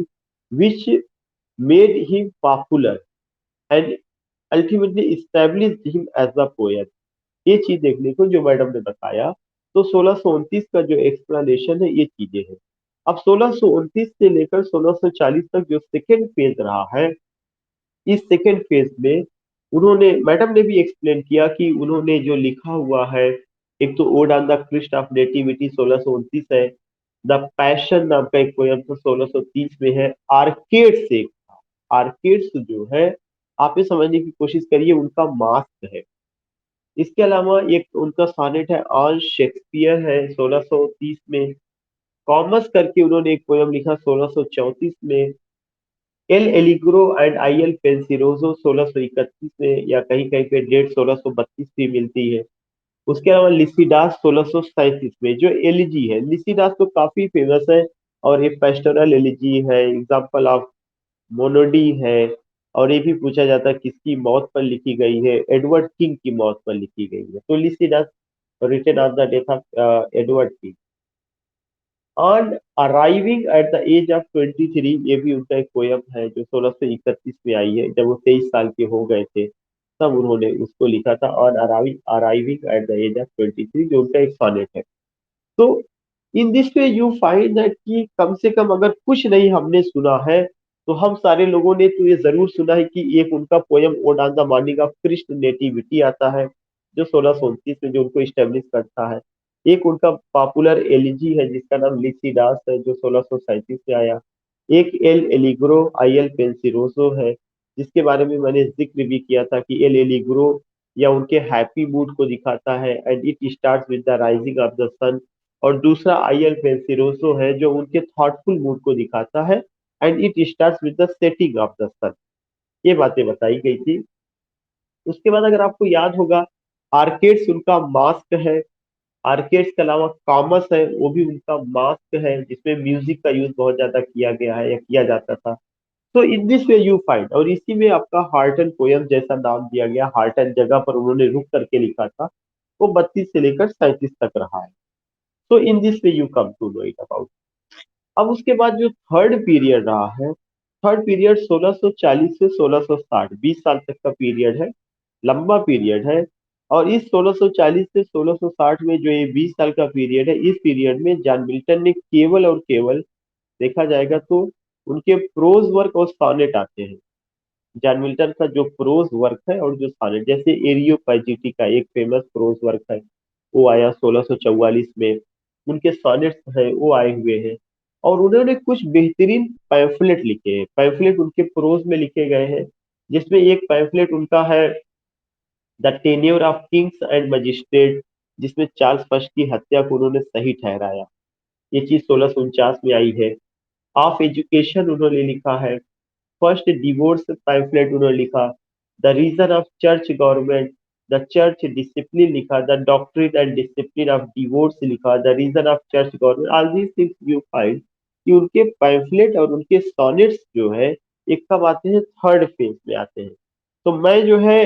which made him popular and ultimately established him as a poet। ये चीज देखने को जो मैडम ने बताया, तो 1629 का जो एक्सप्लेनेशन है ये चीजें हैं। अब 1629 से लेकर 1640 तक जो सेकेंड फेज रहा है, इस सेकेंड फेज में उन्होंने, मैडम ने भी एक्सप्लेन किया कि उन्होंने जो लिखा हुआ है, एक तो ode on the Christ of nativity 1629 है। द पैशन नाम का एक पोयम तो 1630 में है। आर्केड्स एक था, आर्केड्स जो है, आप ये समझने की कोशिश करिए, उनका मास्क है। इसके अलावा एक उनका सानेट है ऑन शेक्सपियर है 1630 में। कॉमर्स करके उन्होंने एक पोयम लिखा 1634 में। L'Allegro and Il Penseroso 1631 में या कहीं कहीं पे डेट 1632 भी मिलती है। उसके अलावा लिसिडास 1637 में। जो एलिजी है, लिसिडास तो काफी फेमस है और एक पेस्टोरल एलिजी है, एग्जाम्पल ऑफ मोनोडी है। और ये भी पूछा जाता है किसकी मौत पर लिखी गई है, एडवर्ड किंग की मौत पर लिखी गई है। तो Lycidas written on the death of Edward King. On arriving at the age of 23, ये भी उनका एक पोयम है जो 1631 में आई है, जब वो 23 साल के हो गए थे तब उन्होंने उसको लिखा था। On arriving arriving at the age of 23, जो उनका एक सोनेट है। तो in this way you find that कि कम से कम अगर कुछ नहीं हमने सुना है तो हम सारे लोगों ने तो ये जरूर सुना है कि एक उनका poem ode on the morning of Krishna nativity आता है, जो 1629 में जो उनको इस्टेब्लिश करता है। एक उनका पॉपुलर एलिजी है जिसका नाम लिसिडास है, जो 1637 में आया। एक एल एलिग्रो आई एल पेंसिरोसो है, जिसके बारे में मैंने जिक्र भी किया था कि एल एलिग्रो या उनके हैप्पी मूड को दिखाता है, and it starts with the rising of the sun. और दूसरा आई एल पेंसिरोसो है जो उनके थॉटफुल मूड को दिखाता है, and it starts with the setting of the sun. ये बातें बताई गई थी। उसके बाद अगर आपको याद होगा, आर्केड्स उनका मास्क है। आर्केड्स के अलावा कॉमस है, वो भी उनका मास्क है जिसमें म्यूजिक का यूज बहुत ज्यादा किया गया है या किया जाता था। तो in this way you find, और इसी में आपका हार्टन पोयम जैसा नाम दिया गया, हार्टन जगह पर उन्होंने रुक करके लिखा था, वो 32 से लेकर 37 तक रहा है। तो in this way you come to know it about. अब उसके बाद जो थर्ड पीरियड रहा है, थर्ड पीरियड 1640 से 1660, 20 साल तक का पीरियड है, लंबा पीरियड है। और इस 1640 से 1660 में जो ये 20 साल का पीरियड है, इस पीरियड में जॉन मिल्टन ने केवल और केवल, देखा जाएगा तो, उनके प्रोज वर्क और सॉनेट आते हैं। जॉन मिल्टन का जो प्रोज वर्क है और जो सॉनेट, जैसे एरियोपैजिटी का एक फेमस प्रोज वर्क है, वो आया 1644 में। उनके सॉनेट्स है वो आए हुए हैं। और उन्होंने कुछ बेहतरीन पैम्फलेट लिखे हैं, पैम्फलेट उनके प्रोज में लिखे गए हैं। जिसमें एक पैम्फलेट उनका है the tenure of Kings and magistrate, जिसमें चार्ल्स फर्स्ट की हत्या को उन्होंने सही ठहराया। ये चीज 1649 में आई है। ऑफ एजुकेशन उन्होंने लिखा है। फर्स्ट डिवोर्स पैम्फलेट उन्होंने लिखा। The reason of church government, the church discipline लिखा। The doctrine and discipline of divorce लिखा। The reason of church government. All these things you find कि उनके पैम्फलेट और उनके सॉनेट्स जो है, एक कब आते हैं, थर्ड फेज में आते हैं। तो मैं जो है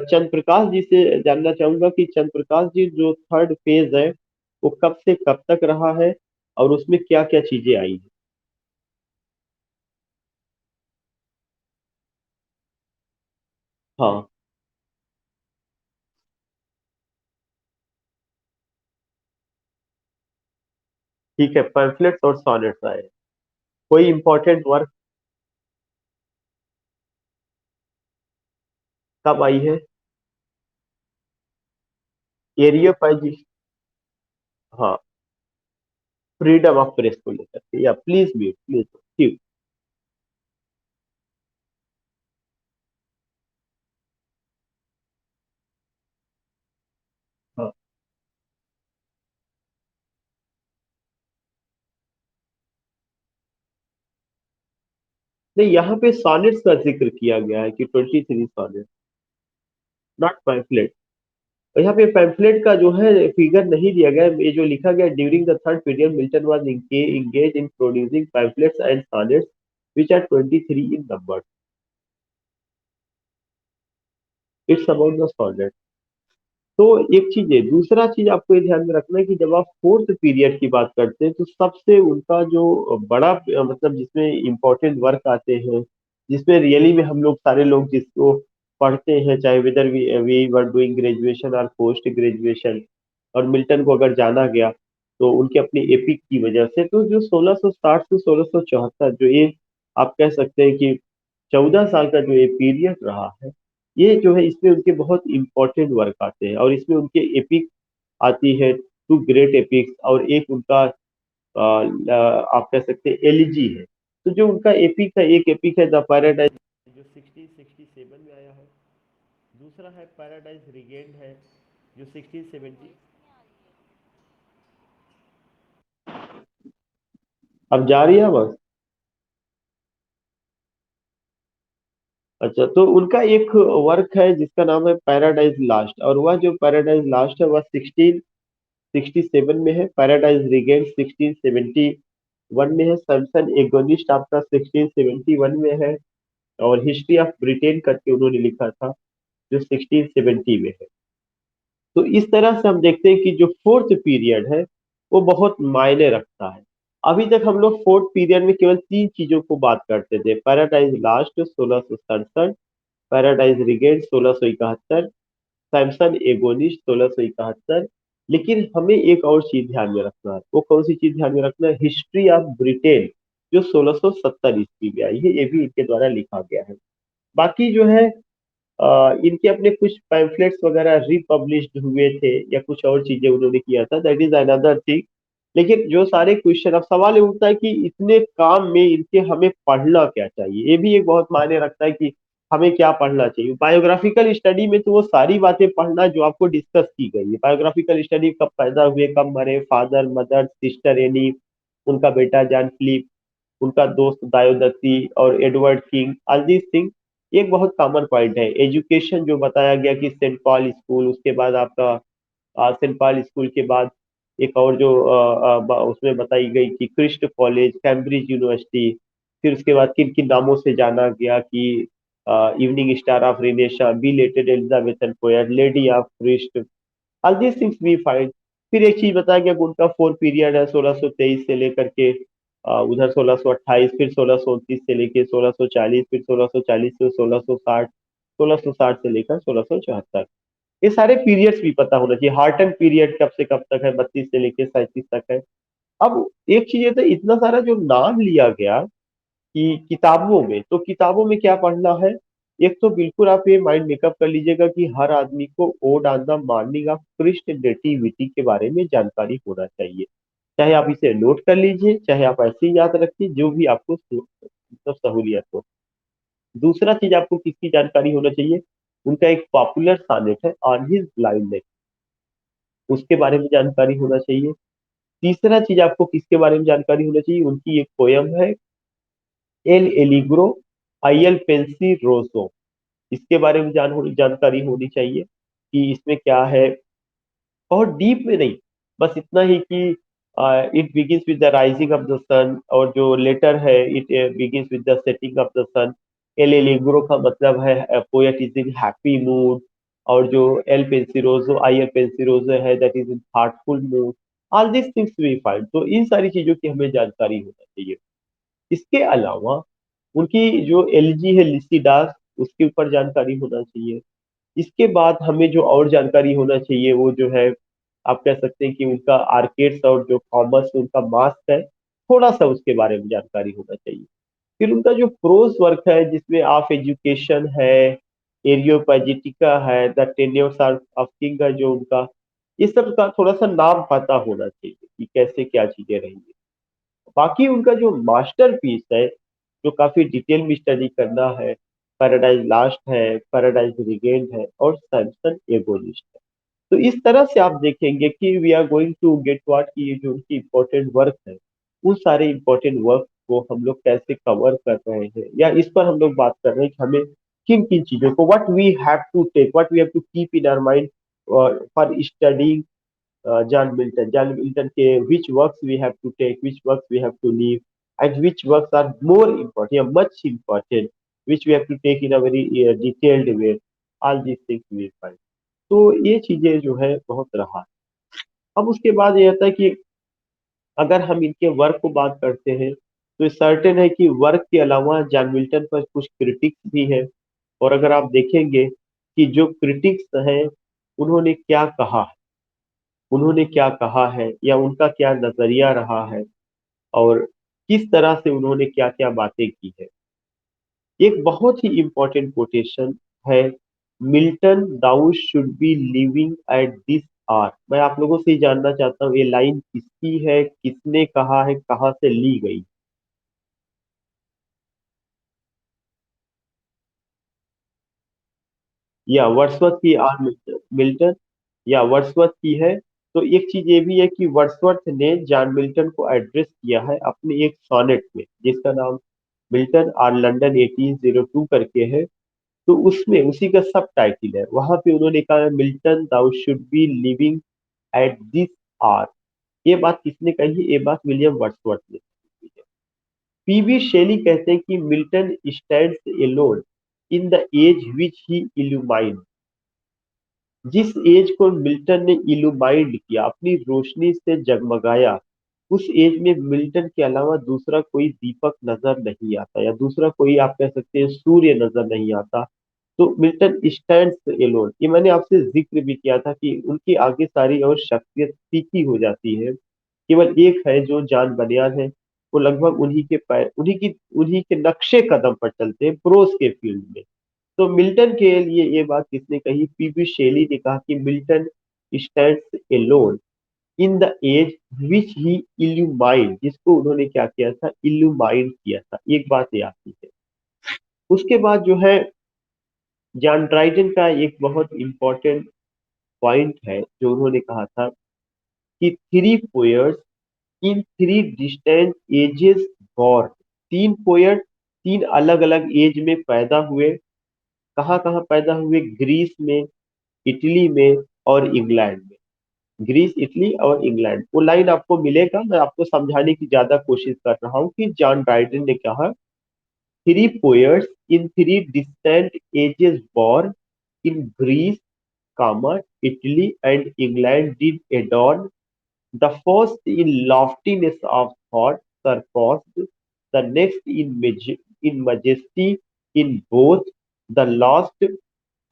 चंद्र प्रकाश जी से जानना चाहूंगा कि चंद्र प्रकाश जी, जो थर्ड फेज है वो कब से कब तक रहा है और उसमें क्या क्या चीजें आई हैं। हाँ, ठीक है, पैम्फलेट्स और सॉनेट्स आए। कोई इंपॉर्टेंट वर्क कब आई है? एरिया पाइजी। हाँ, फ्रीडम ऑफ प्रेस को लेकर के, या प्लीज म्यूट प्लीज। ठीक। हाँ, नहीं, यहाँ पे सॉनेट्स का जिक्र किया गया है कि 23 सॉनेट, नॉट पैम्फलेट। और यहाँ पे पैम्फलेट का जो है फिगर नहीं दिया गया है। ये जो लिखा गया, during the third period Milton was engaged in producing pamphlets and sonnets which are 23 in number. It's about the sonnet. तो एक चीज है, दूसरा चीज आपको ये ध्यान में रखना है कि जब आप फोर्थ पीरियड की बात करते हैं तो सबसे उनका जो बड़ा मतलब जिसमें इंपॉर्टेंट वर्क आते हैं, जिसमें रियली में हम लोग सारे लोग जिसको पढ़ते हैं, चाहे whether we we were doing graduation और पोस्ट ग्रेजुएशन, और मिल्टन को अगर जाना गया तो उनके अपने एपिक की वजह से, तो जो 1660 से 1674, जो ये आप कह सकते हैं कि 14 साल का जो ये पीरियड रहा है, ये जो है इसमें उनके बहुत इंपॉर्टेंट वर्क आते हैं। और इसमें उनके एपिक आती है, टू ग्रेट एपिक्स, और एक उनका आप कह सकते हैं एलिजी है। तो जो उनका एपिक है, एक एपिक है द पैराडाइज, जो 1667 में आया है। दूसरा है पैराडाइज रिगेंड है, जो 1670। अब जा रही है बस। अच्छा, तो उनका एक वर्क है जिसका नाम है पैराडाइज लास्ट, और वह जो पैराडाइज लास्ट है वह 1667 में है। पैराडाइज रिगेन 1671 में है। सैमसन एगोनिस्ट आपका 1671 में है। और हिस्ट्री ऑफ ब्रिटेन करके उन्होंने लिखा था, जो 1670 में है। तो इस तरह से हम देखते हैं कि जो फोर्थ पीरियड है वो बहुत मायने रखता है। अभी तक हम लोग फोर्थ पीरियड में केवल तीन चीजों को बात करते थे: paradise last 1667, paradise regained 1671, Samson agonist 1671। लेकिन हमें एक और चीज ध्यान में रखना है। वो कौन सी चीज ध्यान में रखना है? हिस्ट्री ऑफ ब्रिटेन, जो 1670 ईस्वी में आई है, ये भी इनके द्वारा लिखा गया है। बाकी जो है इनके अपने कुछ पैम्फलेट्स वगैरह रिपब्लिश्ड हुए थे, या कुछ और चीजें उन्होंने किया था, दैट इज अनदर थिंग। लेकिन जो सारे क्वेश्चन, अब सवाल ये उठता है कि इतने काम में इनके हमें पढ़ना क्या चाहिए। ये भी एक बहुत मायने रखता है कि हमें क्या पढ़ना चाहिए। बायोग्राफिकल स्टडी में तो वो सारी बातें पढ़ना जो आपको डिस्कस की गई है। बायोग्राफिकल स्टडी, कब पैदा हुए, कब मरे, फादर, मदर, सिस्टर एनी, उनका बेटा जॉन फिलिप, उनका दोस्त दायोदत्ती और Edward king, all these thing. एक बहुत कॉमन पॉइंट है। एजुकेशन जो बताया गया कि सेंट पॉल स्कूल, उसके बाद आपका सेंट पॉल स्कूल के बाद एक और जो उसमें बताई गई कि क्रिस्ट कॉलेज, कैम्ब्रिज यूनिवर्सिटी। फिर उसके बाद किन किन नामों से जाना गया कि evening star of Renaissance, belated Elizabethan poet, lady of Christ, all these things we find. फिर एक चीज बताया गया कि उनका फोर पीरियड है 1623 से लेकर के उधर 1628, फिर 1629 से लेके 1640, फिर 1640 से 1660, 1660 से लेकर 1674। ये सारे पीरियड्स भी पता होना चाहिए। हार्टन पीरियड कब से कब तक है, 32 से लेके 37 तक है। अब एक चीज ये तो, इतना सारा जो नाम लिया गया कि किताबों में, तो किताबों में क्या पढ़ना है? एक तो बिल्कुल आप ये माइंड मेकअप कर लीजिएगा कि हर आदमी को ode on the morning of Christ nativity के बारे में जानकारी होना चाहिए। चाहे आप इसे नोट कर लीजिए, चाहे आप ऐसे ही याद रखिए, जो भी आपको मतलब सहूलियत हो। दूसरा चीज आपको किसकी जानकारी होना चाहिए? उनका एक पॉपुलर सॉनेट है ऑन हिज ब्लाइंडनेस, उसके बारे में जानकारी होना चाहिए। तीसरा चीज आपको किसके बारे में जानकारी होना चाहिए? उनकी एक पोयम है, L'Allegro Il Penseroso, इसके बारे में जानकारी होनी चाहिए कि इसमें क्या है। बहुत डीप में नहीं, बस इतना ही कि it begins with the rising of the sun, और जो लेटर है it begins with the setting of the sun. L'Allegro का मतलब है poet is in happy mood, और जो Il Penseroso, Il Penseroso है, that is in heartful mood. All this things we find. तो इन सारी चीजों की हमें जानकारी होना चाहिए। इसके अलावा उनकी जो एलजी है लिसिडास, उसके ऊपर जानकारी होना चाहिए। इसके बाद हमें जो और जानकारी होना चाहिए वो जो है, आप कह सकते हैं कि उनका आर्केड्स और जो कॉमर्स उनका मास्क है, थोड़ा सा उसके बारे में जानकारी होना चाहिए। फिर उनका जो प्रोज वर्क है जिसमें ऑफ एजुकेशन है, एरियोपैजिटिका है, द टेन्योर्स ऑफ किंग है जो उनका, इस सब का थोड़ा सा नाम पता होना चाहिए कि कैसे क्या चीजें रहेंगी। बाकी उनका जो मास्टर पीस है, जो काफी डिटेल में स्टडी करना है, पैराडाइज लास्ट है, पैराडाइज रिगेन्ड है, और सैमसन एगोनिस्ट है। तो इस तरह से आप देखेंगे कि we are going to get what, की ये जो उनकी इंपॉर्टेंट वर्क है, उन सारे इंपॉर्टेंट वर्क को हम लोग कैसे कवर कर रहे हैं, या इस पर हम लोग बात कर रहे हैं कि हमें किन किन चीजों को, what we have to take, what we have to keep in our mind for study John Milton के which works we have to take, which works we have to leave, and which works are more important, yeah, much important, which we have to take in a very detailed way. All these things we find. तो ये चीजें जो है बहुत रहा है। अब उसके बाद ये आता है कि अगर हम इनके वर्क को बात करते हैं, तो सर्टेन है कि वर्क के अलावा जॉन मिल्टन पर कुछ क्रिटिक्स भी है। और अगर आप देखेंगे कि जो क्रिटिक्स हैं उन्होंने क्या कहा है, उन्होंने क्या कहा है या उनका क्या नजरिया रहा है, और किस तरह से उन्होंने क्या क्या बातें की है। एक बहुत ही इंपॉर्टेंट कोटेशन है, Milton thou should be living at this hour. मैं आप लोगों से ही जानना चाहता हूँ ये लाइन किसकी है, किसने कहा है, कहाँ से ली गई? या वर्ड्सवर्थ की, आर मिल्टन, मिल्टन या वर्ड्सवर्थ की है। तो एक चीज ये भी है कि वर्ड्सवर्थ ने जॉन मिल्टन को एड्रेस किया है अपने एक सोनेट में, जिसका नाम मिल्टन और लंदन 1802 करके है। तो उसमें उसी का सब टाइटल है, वहां पे उन्होंने कहा Milton thou should be living at this hour. ये बात किसने कही है? ये बात विलियम वर्ड्सवर्थ ने कही है। पीबी शेली कहते हैं कि Milton stands alone in the age which he illumined. जिस एज को मिल्टन ने इल्यूमाइंड किया, अपनी रोशनी से जगमगाया, उस एज में मिल्टन के अलावा दूसरा कोई दीपक नजर नहीं आता, या दूसरा कोई आप कह सकते हैं सूर्य नजर नहीं आता। तो मिल्टन स्टैंड्स एलोन, ये मैंने आपसे जिक्र भी किया था कि उनकी आगे सारी और शख्सियत फीकी हो जाती है। केवल एक है जो जान बनियान है, वो लगभग उन्हीं के पैर, उन्हीं के नक्शे कदम पर चलते हैं प्रोज के फील्ड में। तो मिल्टन के लिए ये बात किसने कही? पीबी शेली ने कहा कि Milton stands alone in the age which he illumined, जिसको उन्होंने क्या किया था? इल्यूमाइंड किया था। एक बात ये आती है। उसके बाद जो है जॉन ड्राइडन का एक बहुत इंपॉर्टेंट पॉइंट है जो उन्होंने कहा था कि three poets in three distant ages born. तीन पोएट तीन अलग अलग एज में पैदा हुए। कहाँ कहाँ पैदा हुए? ग्रीस में, इटली में और इंग्लैंड में। ग्रीस, इटली और इंग्लैंड। वो लाइन आपको मिलेगा, मैं आपको समझाने की ज्यादा कोशिश कर रहा हूँ कि जॉन ड्राइडन ने कहा three poets in three distant ages born in Greece, comma, Italy and England did adorn. The first in loftiness of thought surpassed the next in majesty in both the last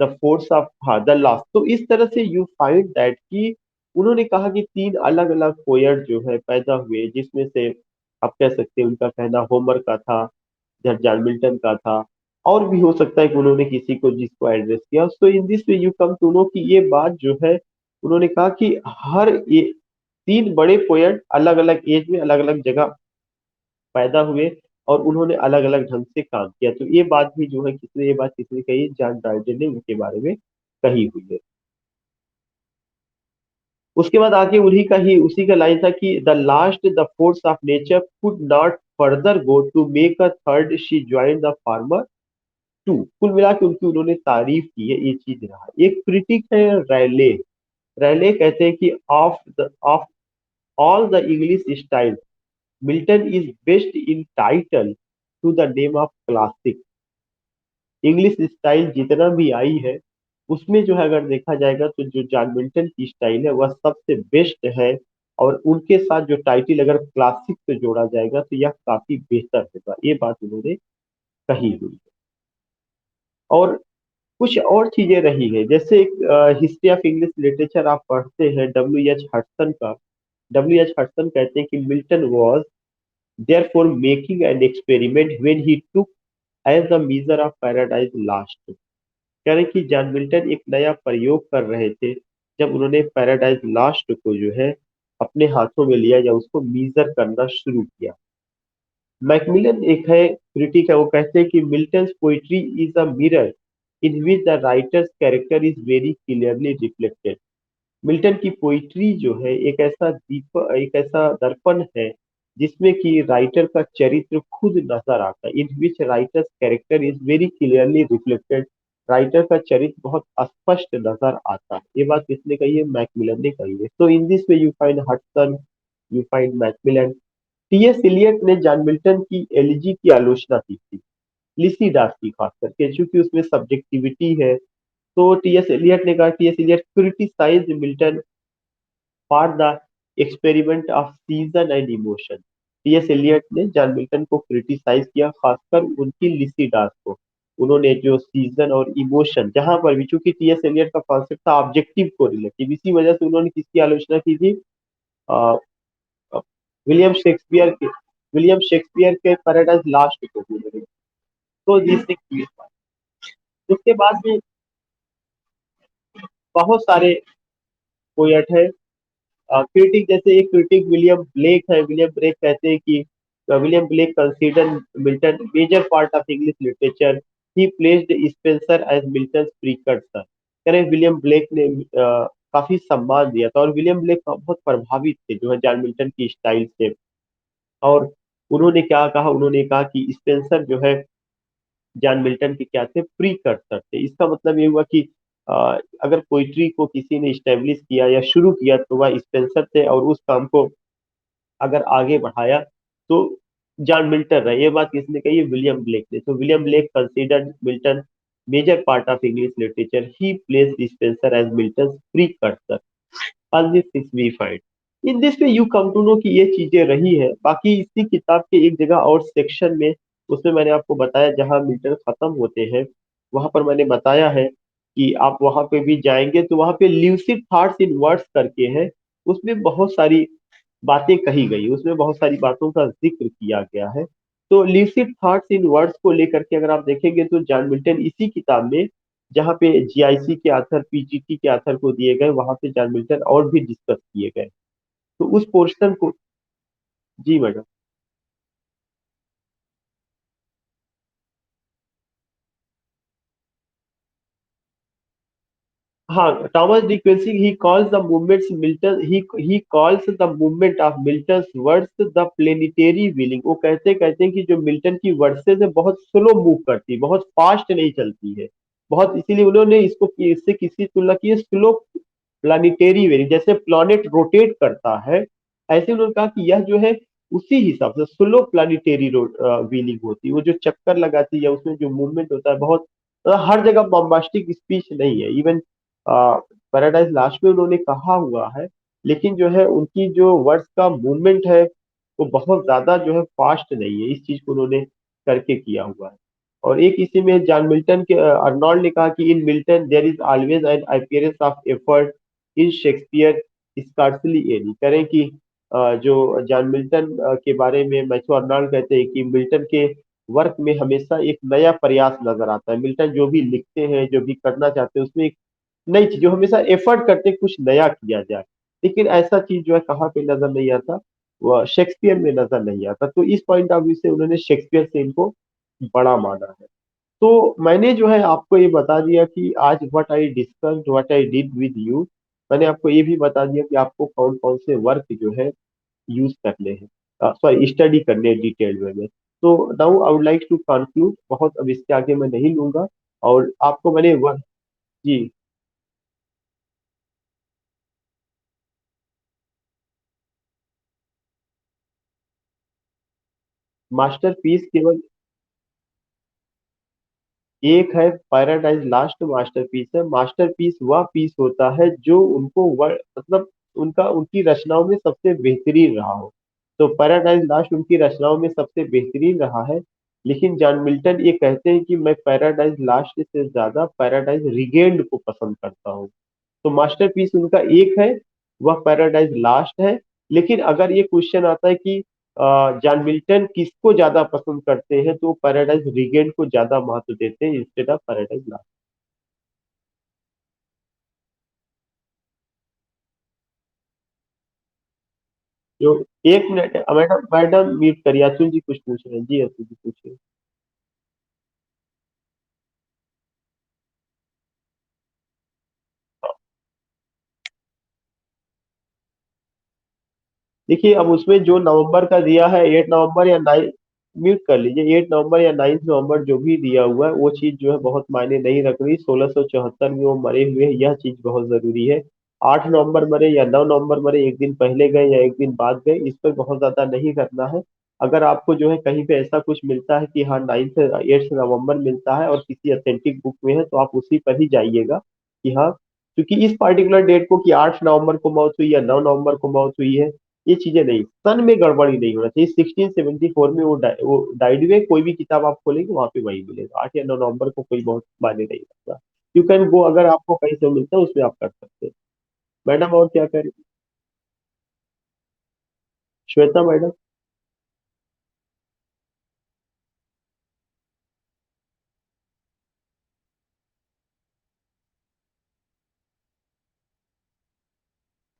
the force of, हाँ, the last। तो इस तरह से you find that कि उन्होंने कहा कि तीन अलग अलग पोएट जो है पैदा हुए, जिसमें से आप कह सकते हैं उनका कहना होमर का था, जॉन मिल्टन का था, और भी हो सकता है कि उन्होंने किसी को जिसको एड्रेस किया। So in this way you come to know कि ये बात जो है, उन्होंने कहा कि तीन बड़े पोएट अलग अलग एज में अलग अलग जगह पैदा हुए और उन्होंने अलग अलग ढंग से काम किया। तो ये बात भी जो है किसने, ये बात किसने कही? जॉन ड्राइडन ने उनके बारे में कही हुई है। उसके बाद आगे उन्हीं का ही उसी का लाइन था कि the last the force of nature could not further go to make a third she join the former two. कुल मिला के उनकी उन्होंने तारीफ की है, ये चीज रहा। एक क्रिटिक है रैले। रैले कहते हैं कि of all the English style Milton is best in title to the name of classic. English style जितना भी आई है उसमें जो है अगर देखा जाएगा तो जो जॉन मिल्टन की स्टाइल है वह सबसे बेस्ट है। और उनके साथ जो टाइटल अगर क्लासिक से जोड़ा जाएगा तो यह काफी बेहतर होगा, ये बात उन्होंने कही हुई है। और कुछ और चीजें रही है, जैसे हिस्ट्री ऑफ इंग्लिश लिटरेचर आप पढ़ते हैं W.H. हडसन का। W.H. हडसन कहते हैं कि Milton was there for making an experiment when he took as the measure of Paradise Lost. कह रहे हैं कि जॉन मिल्टन एक नया प्रयोग कर रहे थे जब उन्होंने पैराडाइज लास्ट को जो है अपने हाथों में लिया या उसको मीजर करना शुरू किया। मैकमिलन एक है क्रिटिक है, वो कहते हैं कि Milton's poetry is a mirror in which the writers character is very clearly reflected. Milton की पोइट्री जो है एक ऐसा दर्पण है जिसमें कि राइटर का चरित्र खुद नजर आता है। In which writer's character is very clearly reflected. Writer का चरित्र बहुत स्पष्ट नजर आता है। ये बात किसने कही है? मैकमिलन ने कही है। तो in this way you find Hudson, you find Macmillan. TS Eliot ने जॉन मिल्टन की एलिजी की आलोचना की थी, लिसीडास की खास करके, क्योंकि उसमें सब्जेक्टिविटी है। तो टीएस एलियट ने कहा, TS Eliot criticise Milton for the experiment of season and emotion. TS Eliot ने जॉन मिल्टन को क्रिटिसाइज किया, खासकर उनकी लिसीडास को। उन्होंने जो सीजन और इमोशन, जहां पर भी, चूंकि टीएस एलियट का कॉन्सेप्ट था ऑब्जेक्टिव को रिलेटिव, इसी वजह से उन्होंने किसकी आलोचना की थी? अ, विलियम शेक्सपियर के विलियम शेक्सपियर के पैराडाइज लास्ट को भी उन्होंने। तो जिससे उसके बाद में बहुत सारे पोएट है क्रिटिक। जैसे एक क्रिटिक विलियम ब्लेक है। विलियम ब्लेक कहते हैं कि William Blake consider Milton major part of English literature. He placed Spenser as Milton precursor. कह रहे विलियम ब्लेक ने काफी सम्मान दिया था, और विलियम ब्लेक बहुत प्रभावित थे जो है जॉन मिल्टन की स्टाइल से। और उन्होंने क्या कहा? उन्होंने कहा कि स्पेंसर जो है जॉन मिल्टन के क्या थे, प्रीकर्सर थे। इसका मतलब ये हुआ कि अगर पोइट्री को किसी ने इस्टेब्लिश किया या शुरू किया तो वह स्पेंसर थे, और उस काम को अगर आगे बढ़ाया तो जॉन मिल्टन रहे। ये बात किसने कही है? विलियम ब्लेक ने। तो William Blake considered Milton major part of English literature, he place Spenser as Milton precursor. All this things we find in this way, you come to know कि ये चीजें रही है। बाकी इसी किताब के एक जगह और सेक्शन में, उसमें मैंने आपको बताया जहां मिल्टन खत्म होते हैं, वहां पर मैंने बताया है कि आप वहां पे भी जाएंगे तो वहां पे ल्यूसिड थॉट्स इन वर्ड्स करके है। उसमें बहुत सारी बातें कही गई, उसमें बहुत सारी बातों का जिक्र किया गया है। तो ल्यूसिड थॉट्स इन वर्ड्स को लेकर के अगर आप देखेंगे तो जॉन मिल्टन इसी किताब में, जहाँ पे जीआईसी के आथर, पीजीटी के आथर को दिए गए, वहां पे जॉन मिल्टन और भी डिस्कस किए गए। तो उस पोर्शन को, जी मैडम। हाँ, Thomas De Quincey he calls the movements Milton, he calls the movement of Milton's words the planetary wheeling. वो कहते हैं कि जो मिल्टन की वर्ड्सेज है बहुत स्लो मूव करती, बहुत फास्ट नहीं चलती है बहुत, इसीलिए उन्होंने इससे किसी तुलना की, स्लो प्लानिटेरी व्हीलिंग, जैसे प्लॉनेट रोटेट करता है, ऐसे उन्होंने कहा कि यह जो है उसी हिसाब से स्लो प्लानिटेरी व्हीलिंग होती है। वो जो चक्कर लगाती है, उसमें जो मूवमेंट होता है बहुत, हर जगह बॉम्बास्टिक स्पीच नहीं है। इवन पैराडाइज लास्ट में उन्होंने कहा हुआ है, लेकिन जो है उनकी जो वर्ड्स का मूवमेंट है वो बहुत ज्यादा जो है फास्ट नहीं है। इस चीज को उन्होंने करके किया हुआ है। और एक इसी में जॉन मिल्टन के, अर्नोल्ड ने कहा कि in Milton there is always an appearance of effort, in Shakespeare scarcely any. करें कि जो जॉन मिल्टन के बारे में मैथ्यू अर्नोल्ड कहते हैं कि मिल्टन के वर्क में हमेशा एक नया प्रयास नजर आता है। मिल्टन जो भी लिखते हैं, जो भी करना चाहते हैं, उसमें एक नई चीज, जो हमेशा एफर्ट करते हैं कुछ नया किया जाए। लेकिन ऐसा चीज जो है कहाँ पे नजर नहीं आता? वह शेक्सपियर में नजर नहीं आता। तो इस पॉइंट ऑफ व्यू से उन्होंने शेक्सपियर से इनको बड़ा माना है। तो मैंने जो है आपको ये बता दिया कि आज what I discussed, what I did with you. मैंने आपको ये भी बता दिया कि आपको कौन कौन से वर्क जो है यूज करने हैं, सॉरी स्टडी करने हैं डिटेल वे में। तो now I would like to conclude, बहुत अब इसके आगे मैं नहीं लूंगा। और आपको मैंने वर्क, जी। मास्टरपीस केवल एक है, पैराडाइज लास्ट मास्टरपीस है। मास्टरपीस वह पीस होता है जो उनको मतलब उनका, उनकी रचनाओं में सबसे बेहतरीन रहा हो। तो पैराडाइज लास्ट उनकी रचनाओं में सबसे बेहतरीन रहा है। लेकिन जॉन मिल्टन ये कहते हैं कि मैं पैराडाइज लास्ट से ज्यादा पैराडाइज रिगेंड को पसंद करता हूँ। तो मास्टरपीस उनका एक है, वह पैराडाइज लास्ट है। लेकिन अगर ये क्वेश्चन आता है कि जॉन मिल्टन किसको ज्यादा पसंद करते हैं, तो पैराडाइज रिगेंड को ज्यादा महत्व देते हैं इंस्टेड ऑफ पैराडाइज लास्ट। जो, एक मिनट मैडम, मैडम म्यूट करिए, अतुल जी कुछ पूछ रहे हैं। जी अतुल जी पूछिए। देखिए अब उसमें जो नवंबर का दिया है, 8 नवंबर या 9, म्यूट कर लीजिए, 8 नवंबर या 9 नवंबर जो भी दिया हुआ है वो चीज जो है बहुत मायने नहीं रख रही। 1674 में वो मरे हुए हैं, यह चीज बहुत जरूरी है। 8 नवंबर मरे या 9 नवंबर मरे, एक दिन पहले गए या एक दिन बाद गए, इस पर बहुत ज्यादा नहीं करना है। अगर आपको जो है कहीं पे ऐसा कुछ मिलता है कि हाँ 9 से 8 नवंबर मिलता है और किसी अथेंटिक बुक में है, तो आप उसी पर ही जाइएगा कि हाँ, क्योंकि इस पार्टिकुलर डेट को, कि 8 नवंबर को मौत हुई या 9 नवंबर को मौत हुई है, ये चीजें नहीं, सन में गड़बड़ी नहीं होना चाहिए। 1674 में वो डाइड हुए। कोई भी किताब आप खोलेंगे वहां पे वही मिलेगा। 8 या 9 नवंबर को कोई बहुत मायने नहीं रखता। यू कैन गो, अगर आपको कहीं से मिलता है उसमें आप कर सकते हैं। मैडम और क्या करें? श्वेता मैडम।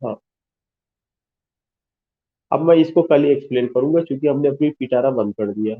हाँ, अब मैं इसको कल ही एक्सप्लेन करूंगा, क्योंकि हमने अपनी पिटारा बंद कर दिया।